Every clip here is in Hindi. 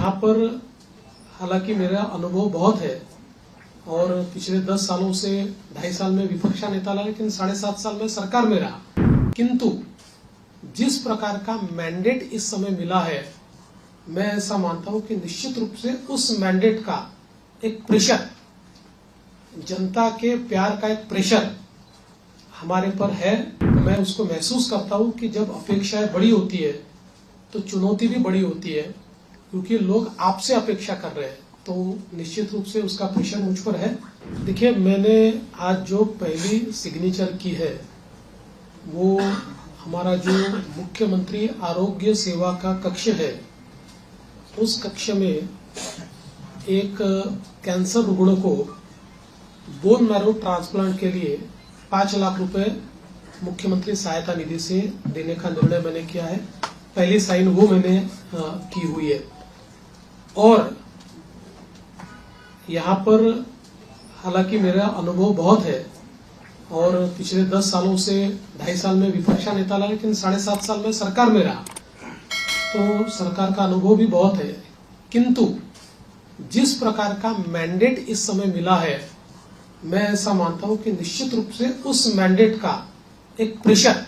यहाँ पर हालांकि मेरा अनुभव बहुत है और पिछले 10 सालों से 2.5 साल में विपक्ष का नेता रहा, लेकिन 7.5 साल में सरकार में रहा। किंतु जिस प्रकार का मैंडेट इस समय मिला है, मैं ऐसा मानता हूं कि निश्चित रूप से उस मैंडेट का एक प्रेशर, जनता के प्यार का एक प्रेशर हमारे पर है। मैं उसको महसूस करता हूं कि जब अपेक्षाएं बड़ी होती है तो चुनौती भी बड़ी होती है, क्योंकि लोग आपसे अपेक्षा कर रहे हैं, तो निश्चित रूप से उसका प्रेशर मुझ पर है। देखिए, मैंने आज जो पहली सिग्नेचर की है वो हमारा जो मुख्यमंत्री आरोग्य सेवा का कक्ष है, उस कक्ष में एक कैंसर रुग्ण को बोन मैरो ट्रांसप्लांट के लिए 5 लाख रुपए मुख्यमंत्री सहायता निधि से देने का निर्णय मैंने किया है। पहली साइन वो मैंने की हुई है। और यहाँ पर हालांकि मेरा अनुभव बहुत है और पिछले 10 सालों से 2.5 साल में विपक्ष का नेता रहा, लेकिन 7.5 साल में सरकार में रहा, तो सरकार का अनुभव भी बहुत है। किंतु जिस प्रकार का मैंडेट इस समय मिला है, मैं ऐसा मानता हूं कि निश्चित रूप से उस मैंडेट का एक प्रेशर,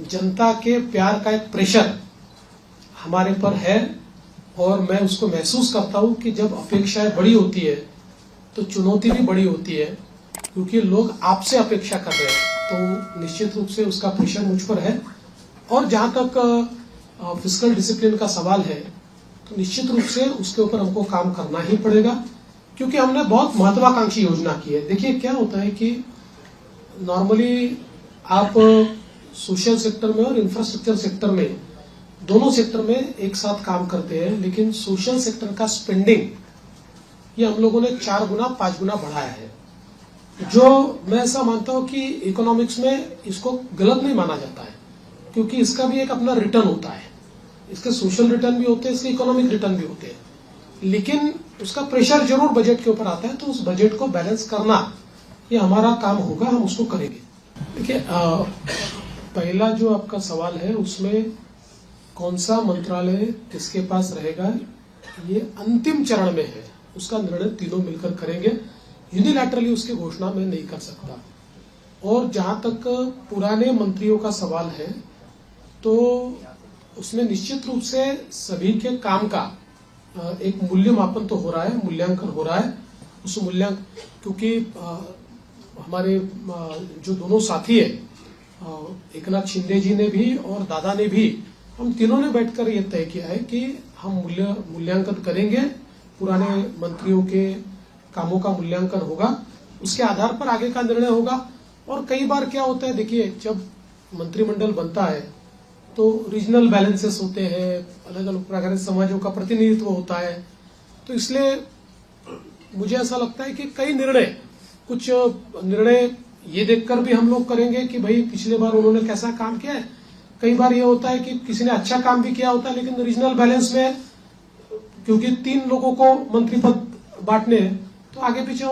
जनता के प्यार का एक प्रेशर हमारे पर है। और मैं उसको महसूस करता हूं कि जब अपेक्षाएं बड़ी होती है तो चुनौती भी बड़ी होती है, क्योंकि लोग आपसे अपेक्षा कर रहे हैं, तो निश्चित रूप से उसका प्रेशर मुझ पर है। और जहां तक फिस्कल डिसिप्लिन का सवाल है, तो निश्चित रूप से उसके ऊपर हमको काम करना ही पड़ेगा, क्योंकि हमने बहुत महत्वाकांक्षी योजना की है। देखिए, क्या होता है कि नॉर्मली आप सोशल सेक्टर में और इंफ्रास्ट्रक्चर सेक्टर में, दोनों सेक्टर में एक साथ काम करते हैं, लेकिन सोशल सेक्टर का स्पेंडिंग ये हम लोगों ने 4 गुना 5 गुना बढ़ाया है, जो मैं ऐसा मानता हूं कि इकोनॉमिक्स में इसको गलत नहीं माना जाता है, क्योंकि इसका भी एक अपना रिटर्न होता है। इसके सोशल रिटर्न भी होते हैं, इसके इकोनॉमिक रिटर्न भी होते हैं, लेकिन उसका प्रेशर जरूर बजट के ऊपर आता है। तो उस बजट को बैलेंस करना ये हमारा काम होगा, हम उसको करेंगे। देखिए, पहला जो आपका सवाल है उसमें कौन सा मंत्रालय किसके पास रहेगा, ये अंतिम चरण में है, उसका निर्णय तीनों मिलकर करेंगे। यूनिलैटरली उसकी घोषणा मैं नहीं कर सकता। और जहां तक पुराने मंत्रियों का सवाल है, तो उसमें निश्चित रूप से सभी के काम का एक मूल्यमापन तो हो रहा है, मूल्यांकन हो रहा है। उस मूल्यांकन, क्योंकि हमारे जो दोनों साथी है, एकनाथ शिंदे जी ने भी और दादा ने भी, हम तीनों ने बैठकर ये तय किया है कि हम मूल्यांकन करेंगे, पुराने मंत्रियों के कामों का मूल्यांकन होगा, उसके आधार पर आगे का निर्णय होगा। और कई बार क्या होता है, देखिए, जब मंत्रिमंडल बनता है तो रीजनल बैलेंसेस होते हैं, अलग अलग प्रकार के समाजों का प्रतिनिधित्व होता है, तो इसलिए मुझे ऐसा लगता है कि कुछ निर्णय ये देखकर भी हम लोग करेंगे कि भाई पिछले बार उन्होंने कैसा काम किया है। कई बार ये होता है कि किसी ने अच्छा काम भी किया होता है, लेकिन रीजनल बैलेंस में क्योंकि 3 लोगों को मंत्री पद बांटने हैं, तो आगे पीछे